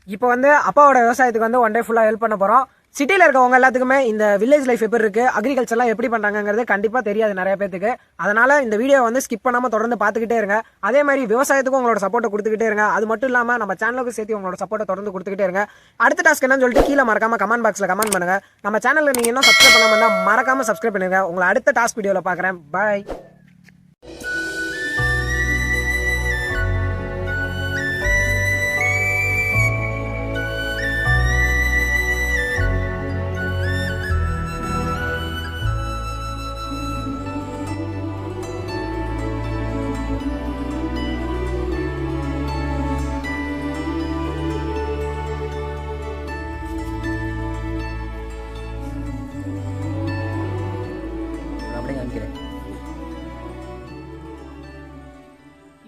இப்போ வந்து அப்பாவோட விவசாயத்துக்கு வந்து ஒன் டே ஃபுல்லாக ஹெல்ப் பண்ண போகிறோம். சிட்டியில் இருக்கவங்க எல்லாத்துக்குமே இந்த வில்லேஜ் லைஃப் எப்படி இருக்குது, அக்ரிகல்ச்சர்லாம் எப்படி பண்ணுறாங்கிறது கண்டிப்பாக தெரியாது நிறைய பேத்துக்கு. அதனால் இந்த வீடியோ வந்து ஸ்கிப் பண்ணாமல் தொடர்ந்து பார்த்துக்கிட்டே இருங்க. அதே மாதிரி விவசாயத்துக்கும் உங்களோட சப்போர்ட்டை கொடுத்துக்கிட்டே இருங்க. அது மட்டும் இல்லாமல் நம்ம சேனலுக்கு சேர்த்து உங்களோட சப்போர்ட்டை தொடர்ந்து கொடுத்துக்கிட்டே இருங்க. அடுத்த டாஸ்க் என்னன்னு சொல்லிட்டு கீழே மறக்காமல் கமெண்ட் பாக்ஸில் கமெண்ட் பண்ணுங்கள். நம்ம சேனலில் நீங்கள் இன்னும் சப்ஸ்கிரைப் பண்ணாமல் இருந்தால் மறக்காமல் சப்ஸ்கிரைப் பண்ணுங்க. உங்களை அடுத்த டாஸ்க் வீடியோவில் பார்க்குறேன். பாய்.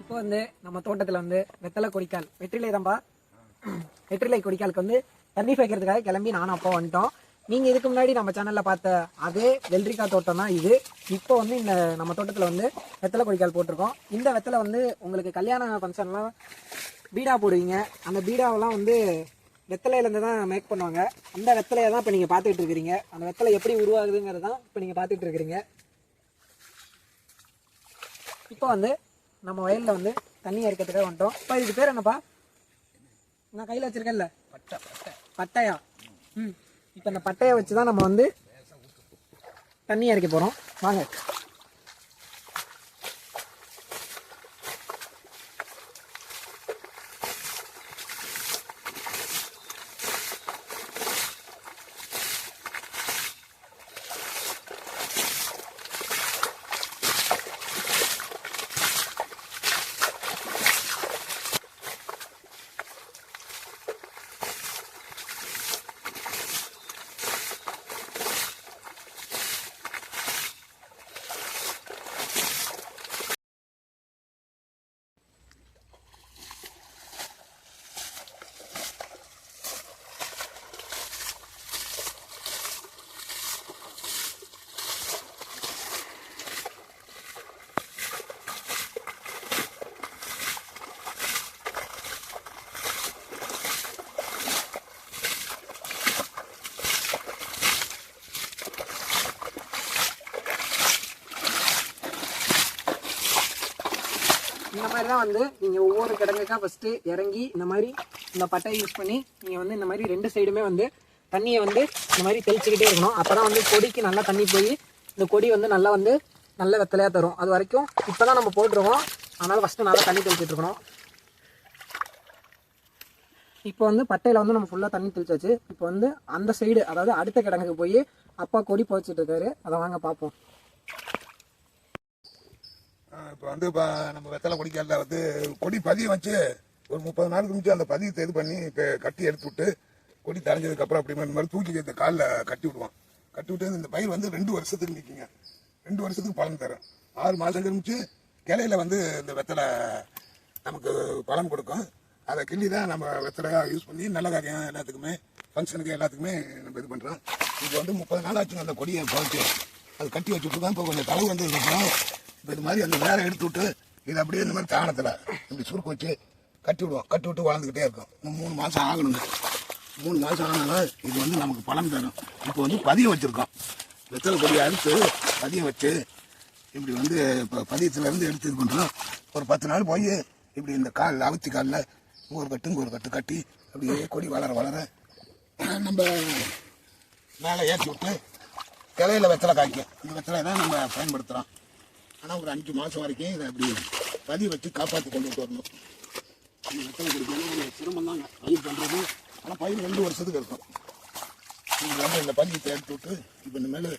இப்போ வந்து நம்ம தோட்டத்தில் வந்து வெத்தலை கொடிக்கால் வெற்றிலை தான்பா, வெற்றிலை கொடிக்காலுக்கு வந்து தண்ணி வைக்கிறதுக்காக கிளம்பி நானும் அப்போ வந்துட்டோம். நீங்கள் இதுக்கு முன்னாடி நம்ம சேனலில் பார்த்த அதே வெள்ளரிக்காய் தோட்டம் தான் இது. இப்போ வந்து இந்த நம்ம தோட்டத்தில் வந்து வெத்தலை கொடிக்கால் போட்டிருக்கோம். இந்த வெத்தலை வந்து உங்களுக்கு கல்யாண ஃபங்க்ஷன்லாம் பீடா போடுவீங்க, அந்த பீடாவெல்லாம் வந்து வெத்தலையிலேருந்து தான் மேக் பண்ணுவாங்க. அந்த வெத்தலையை தான் இப்போ நீங்கள் பார்த்துக்கிட்டு இருக்கிறீங்க. அந்த வெத்தலை எப்படி உருவாகுதுங்கிறது தான் இப்போ நீங்கள் பார்த்துக்கிட்டு இருக்கிறீங்க. இப்போ வந்து நம்ம வயலில் வந்து தண்ணி இறக்கிறதுக்காக வந்துட்டோம். இப்போ இதுக்கு பேர் என்னப்பா? நான் கையில் வச்சுருக்கேன்ல பட்டையா. இப்போ அந்த பட்டையை வச்சு தான் நம்ம வந்து தண்ணி இறக்க போகிறோம். வாங்க. இந்த மாதிரி தான் வந்து நீங்கள் ஒவ்வொரு கிடங்குக்கா ஃபஸ்ட்டு இறங்கி இந்த மாதிரி இந்த பட்டையை யூஸ் பண்ணி நீங்கள் வந்து இந்த மாதிரி ரெண்டு சைடுமே வந்து தண்ணியை வந்து இந்த மாதிரி தெளிச்சுக்கிட்டே இருக்கணும். அப்போ தான் வந்து கொடிக்கு நல்லா தண்ணி போய் இந்த கொடி வந்து நல்லா வந்து நல்ல வெத்தலையாக தரும். அது வரைக்கும் இப்போ தான் நம்ம போட்டுருவோம், அதனால் ஃபஸ்ட்டு நல்லா தண்ணி தெளிச்சிட்டு இருக்கணும். இப்போ வந்து பட்டையில் வந்து நம்ம ஃபுல்லாக தண்ணி தெளிச்சாச்சு. இப்போ வந்து அந்த சைடு, அதாவது அடுத்த கிடங்குக்கு போய் அப்பா கொடி புதைச்சிட்டு இருக்காரு. அதை வாங்க பார்ப்போம். இப்போ வந்து நம்ம வெத்தலை கொடிக்காலில் வந்து கொடி பதியம் வச்சு ஒரு 30 நாளுக்கு முடிச்சு அந்த பதியத்தை இது பண்ணி கட்டி எடுத்து விட்டு கொடி தரைஞ்சதுக்கப்புறம் அப்படி இந்த மாதிரி தூக்கி இந்த காலில் கட்டி விடுவோம். கட்டி விட்டு இந்த பயிர் வந்து 2 வருஷத்துக்கு நிற்குங்க. 2 வருஷத்துக்கு பலன் தரும். 6 மாதம் கழிச்சு கிளையில வந்து இந்த வெத்தலை நமக்கு பலன் கொடுக்கும். அதை கிள்ளி தான் நம்ம வெத்தலையாக யூஸ் பண்ணி நல்ல காரியம் எல்லாத்துக்குமே ஃபங்க்ஷனுக்கு எல்லாத்துக்குமே நம்ம இது பண்ணுறோம். இப்போ வந்து 30 நாள் ஆச்சுங்க அந்த கொடியை புதைச்சி அது கட்டி வச்சுட்டு தான் இப்போ கொஞ்சம் தளவு வந்து இருக்கோம். இப்போ இது மாதிரி அந்த வேலை எடுத்து விட்டு இது அப்படியே இந்த மாதிரி தானத்தில் இப்படி சுருக்கு வச்சு கட்டி விடுவோம். கட்டி விட்டு வளர்ந்துக்கிட்டே இருக்கும். 3 மாதம் ஆகணுங்க. 3 மாதம் ஆனாலும் இது வந்து நமக்கு பலன் தரும். இப்போ வந்து பதியம் வச்சுருக்கோம். வெத்தலை கொடியை அறுத்து பதியம் வச்சு இப்படி வந்து இப்போ பதியத்துலேருந்து எடுத்து இது பண்ணுறோம். ஒரு 10 நாள் போய் இப்படி இந்த காலில் அவுத்தி காலில் ஒரு கட்டு கட்டி அப்படியே கொடி வளர வளர நம்ம மேலே ஏற்றி விட்டு கிளையில வெத்தலை காய்க்கும். இந்த வெத்தலை தான் நம்ம பயன்படுத்துகிறோம். ஆனால் ஒரு 5 மாதம் வரைக்கும் இதை அப்படி பதிய வச்சு காப்பாற்றி கொண்டுட்டு வரணும். இந்த வெத்தலை கொடுக்கணும் கொஞ்சம் சிரமம் தாங்க பயிர் பண்ணுறது. ஆனால் பயிர் 2 வருஷத்துக்கு இருக்கும். நீங்கள் வந்து இந்த பதியத்தை எடுத்து விட்டு இப்போ இந்த மேலே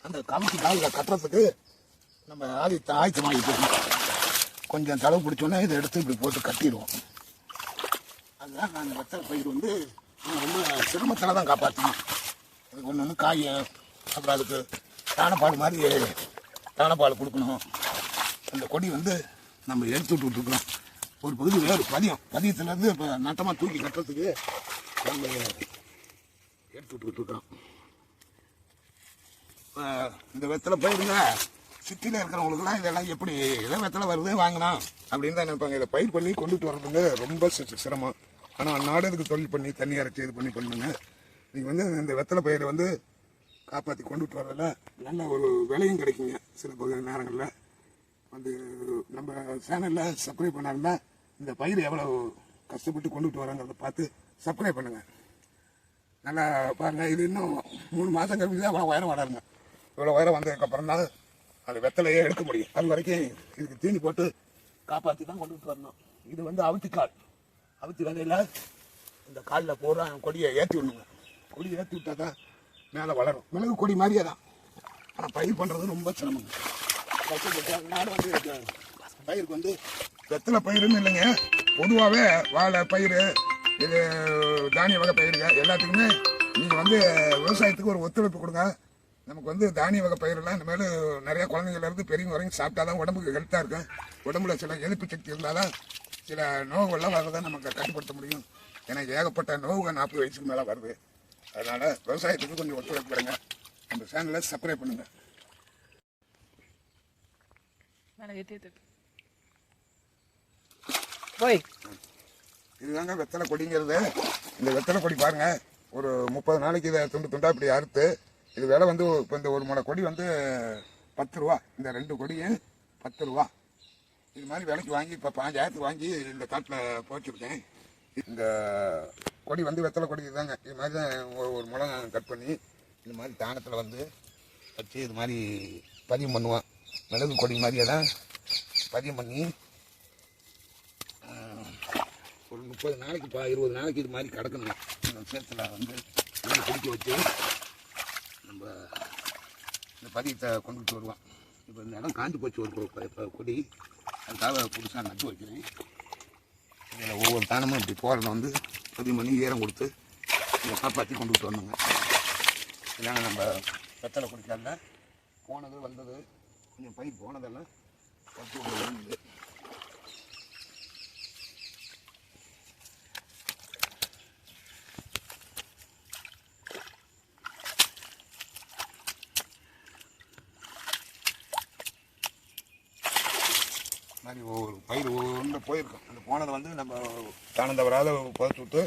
அந்த கமிட்டி காலில் கட்டுறதுக்கு நம்ம ஆயத்தமாகிட்டு இருக்கோம். கொஞ்சம் தளவு பிடிச்சோன்னே இதை எடுத்து இப்படி போட்டு கட்டிடுவோம். அதுதான் நாங்கள் வெத்தலை பயிர் வந்து ரொம்ப சிரமத்தில் தான் காப்பாற்றணும். அது ஒன்று காய, அப்புறம் அதுக்கு தானப்பால் மாதிரி தானப்பால் கொடுக்கணும். அந்த கொடி வந்து நம்ம எடுத்து விட்டுருக்குறோம். ஒரு பகுதி வேறு பதியத்துலேருந்து இப்போ நட்டமாக தூக்கி கட்டுறதுக்கு நம்ம எடுத்து விட்டுருக்குறோம். இந்த வெத்தலை பயிருங்க சிட்டியில் இருக்கிறவங்களுக்குலாம் இதெல்லாம் எப்படி ஏதோ வெத்தலை வருது வாங்கினா அப்படின்னு தான் நினைப்பாங்க. இதை பயிர் பண்ணி கொண்டுட்டு வர்றதுங்க ரொம்ப சிரமம். ஆனால் அன்னாடு இதுக்கு தொழில் பண்ணி தண்ணி அரைச்சி இது பண்ணி பண்ணுங்க. நீங்கள் வந்து இந்த வெத்தலை பயிரை வந்து காப்பாற்றி கொண்டுட்டு வரதில் நல்ல ஒரு விலையும் கிடைக்குங்க. சில பகுதி நேரங்களில் வந்து நம்ம சேனலில் சப்ஸ்கிரைப் பண்ணாருன்னா இந்த பயிர் எவ்வளோ கஷ்டப்பட்டு கொண்டுட்டு வராங்கிறத பார்த்து சப்ஸ்கிரைப் பண்ணுங்கள். நல்லா பாருங்கள். இது இன்னும் 3 மாதம் கழிச்சு தான் அவ்வளோ உயரம் வளருங்க. இவ்வளோ உயரம் வந்ததுக்கப்புறம் தான் அது வெத்தலையே எடுக்க முடியும். அது வரைக்கும் இதுக்கு தீனி போட்டு காப்பாற்றி தான் கொண்டுட்டு வரணும். இது வந்து அவுத்திக்கால். அவுத்தி வகையில் இந்த காலில் பூரா கொடியை ஏற்றி விடணுங்க. கொடியை ஏற்றி விட்டால் தான் மேலே வளரும். மிளகு கொடி மாதிரியே தான். ஆனால் பயிர் பண்ணுறது ரொம்ப சிரமங்க. நாடு வந்து பயிருக்கு வந்து வெத்தலை பயிருன்னு இல்லைங்க, பொதுவாகவே வாழை பயிர், இது தானிய வகை பயிருங்க எல்லாத்துக்குமே நீங்கள் வந்து விவசாயத்துக்கு ஒரு ஒத்துழைப்பு கொடுங்க. நமக்கு வந்து தானிய வகை பயிரெல்லாம் இந்த மாதிரி நிறையா குழந்தைங்கள்லேருந்து பெரியவங்க வரைக்கும் சாப்பிட்டா தான் உடம்புக்கு ஹெல்த்தாக இருக்கும். உடம்புல சில எதிர்ப்பு சக்தி இருந்தால் தான் சில நோவுகள்லாம் வரதை நமக்கு கட்டுப்படுத்த முடியும். ஏன்னா ஏகப்பட்ட நோவுகள் 40 வயசுக்கு மேலே வருது. அதனால் விவசாயத்துக்கு கொஞ்சம் ஒத்துழைப்பு கொடுங்க. நம்ம சேனலை சப்ஸ்கிரைப் பண்ணுங்கள். இதுதாங்க வெத்தலை கொடிங்கிறது. இந்த வெத்தலை கொடி பாருங்க, ஒரு 30 நாளைக்கு இதை துண்டு துண்டா இப்படி அறுத்து, இது விலை வந்து இப்போ இந்த ஒரு முளை கொடி வந்து 10 ரூபா. இந்த 2 கொடியும் 10 ரூபா. இது மாதிரி விலைக்கு வாங்கி இப்போ 5000 வாங்கி இந்த காட்டில் போச்சிருக்கேன். இந்த கொடி வந்து வெத்தலை கொடி தாங்க. இது மாதிரி தான் ஒரு முளை கட் பண்ணி இந்த மாதிரி தானத்தில் வந்து வச்சு இது மாதிரி பதியம் பண்ணுவான். மிளகு கொடி மாதிரியே தான் பதியம் பண்ணி ஒரு 30 நாளைக்கு 20 நாளைக்கு இது மாதிரி கிடக்கணும். இந்த விஷயத்தில் வந்து குடிக்க வச்சு நம்ம இந்த பதியத்தை கொண்டுட்டு வருவான். இப்போ இந்த இடம் காஞ்சி போச்சு ஒரு கொடி, அதுக்காக புதுசாக நட்டு வைக்கிறேன். இதில் ஒவ்வொரு தானமும் இப்படி போகிறத வந்து பதியம் பண்ணி ஈரம் கொடுத்து இதை காப்பாற்றி கொண்டுட்டு வந்தோங்க. இல்லைங்க நம்ம வெத்தலை குடிக்காத போனது வந்தது கொஞ்சம் பயிர் போனதெல்லாம் வச்சு விடுறது. மாதிரி ஒவ்வொரு பயிர் ஒவ்வொன்று போயிருக்கோம். அந்த போனதை வந்து நம்ம தானம் தவறாத புதைச்சி விட்டு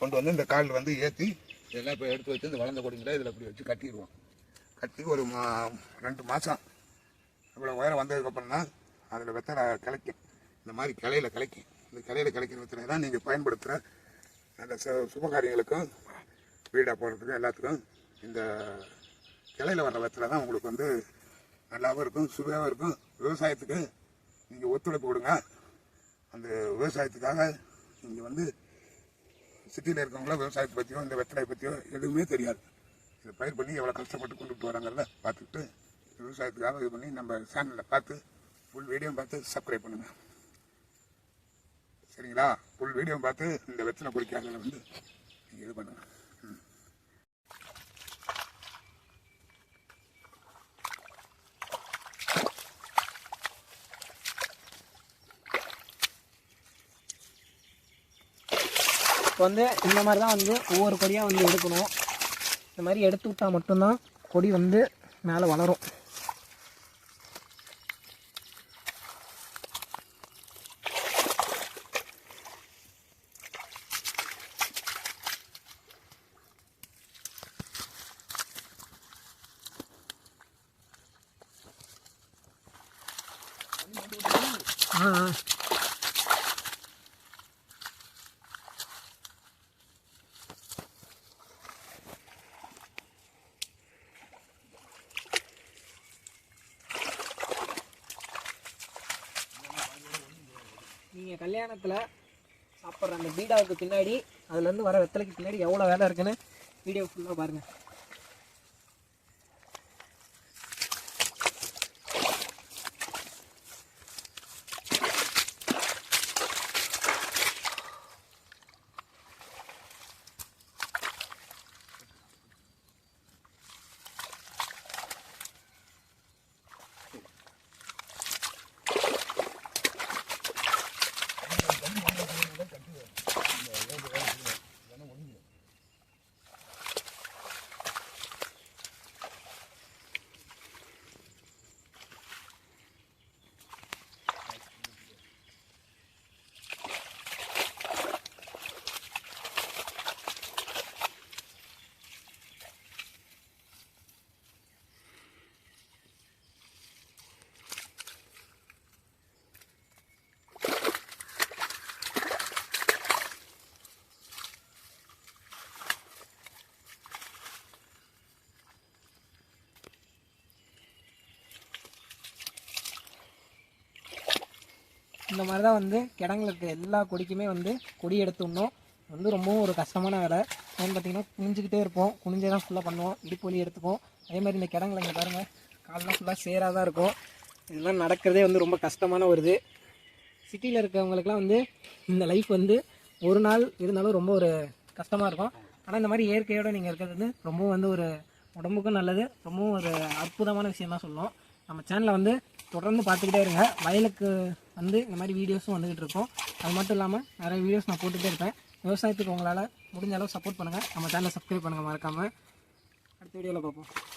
கொண்டு வந்து இந்த காலில் வந்து ஏற்றி இதெல்லாம் இப்போ எடுத்து வச்சு இந்த வளர்ந்த கொடிங்களை இதில் இப்படி வச்சு கட்டிடுவோம். கட்டி ஒரு 2 மாதம் இவ்வளோ உயரம் வந்ததுக்கப்புறம் தான் அதில் வெத்தலை கிளைக்கும். இந்த மாதிரி கிளையில் கிளைக்கும். இந்த கிளையில் கிளைக்கிற வெத்தலை தான் நீங்கள் பயன்படுத்துகிற அந்த சுபகாரியங்களுக்கும் வீடாக போடுறதுக்கும் எல்லாத்துக்கும் இந்த கிளையில் வர்ற வெத்தலை தான் உங்களுக்கு வந்து நல்லாவும் இருக்கும், சுவையாகவும் இருக்கும். விவசாயத்துக்கு நீங்கள் ஒத்துழைப்பு கொடுங்க. அந்த விவசாயத்துக்காக நீங்கள் வந்து சிட்டியில் இருக்கவங்களாம் விவசாயத்தை பற்றியோ இந்த வெத்தலை பற்றியோ எதுவுமே தெரியாது. இதை பயிர் பண்ணி எவ்வளோ கஷ்டப்பட்டு கொண்டுட்டு வராங்கிறத பார்த்துக்கிட்டு விவசாயத்துக்காக இது பண்ணி நம்ம சேனலில் பார்த்து ஃபுல் வீடியோ பார்த்து சப்ஸ்கிரைப் பண்ணுங்கள். சரிங்களா? ஃபுல் வீடியோ பார்த்து இந்த வெத்தலை குடிக்காததில் வந்து நீங்கள் இது பண்ணுங்கள். இப்போ வந்து இந்த மாதிரி தான் வந்து ஒவ்வொரு கொடியாக வந்து எடுக்கணும். இந்த மாதிரி எடுத்து விட்டால் மட்டும்தான் கொடி வந்து மேலே வளரும். நீங்கள் கல்யாணத்தில் சாப்பிட்ற அந்த பீடாவுக்கு பின்னாடி அதுலேருந்து வர வெத்தலைக்கு பின்னாடி எவ்வளோ வேலை இருக்குன்னு வீடியோ ஃபுல்லாக பாருங்கள். இந்த மாதிரி தான் வந்து கிடங்குல இருக்க எல்லா கொடிக்குமே வந்து கொடி எடுத்துடணும். வந்து ரொம்பவும் ஒரு கஷ்டமான வேலை. ஏன்னு பார்த்தீங்கன்னா குனிஞ்சிக்கிட்டே இருப்போம், குனிஞ்சே தான் ஃபுல்லாக பண்ணுவோம், இடுப்பு வலி எடுத்துக்கும். அதே மாதிரி இந்த கிடங்குல இங்கே பாருங்கள் காலெலாம் ஃபுல்லாக சேராக தான் இருக்கும். இதெல்லாம் நடக்கிறதே வந்து ரொம்ப கஷ்டமான ஒரு இது. சிட்டியில் இருக்கவங்களுக்குலாம் வந்து இந்த லைஃப் வந்து ஒரு நாள் இருந்தாலும் ரொம்ப ஒரு கஷ்டமாக இருக்கும். ஆனால் இந்த மாதிரி இயற்கையோடு நீங்கள் இருக்கிறது வந்து ரொம்பவும் வந்து ஒரு உடம்புக்கும் நல்லது, ரொம்பவும் ஒரு அற்புதமான விஷயம் தான் சொல்லணும். நம்ம சேனலை வந்து தொடர்ந்து பார்த்துக்கிட்டே இருங்க. வயலுக்கு வந்து இந்த மாதிரி வீடியோஸும் வந்துக்கிட்டு இருக்கும். அது மட்டும் இல்லாமல் நிறைய வீடியோஸ் நான் போட்டுகிட்டே இருப்பேன். விவசாயத்துக்கு உங்களால் முடிஞ்ச அளவு சப்போர்ட் பண்ணுங்கள். நம்ம சேனலை சப்ஸ்கிரைப் பண்ணுங்கள் மறக்காமல். அடுத்த வீடியோவில் பார்ப்போம்.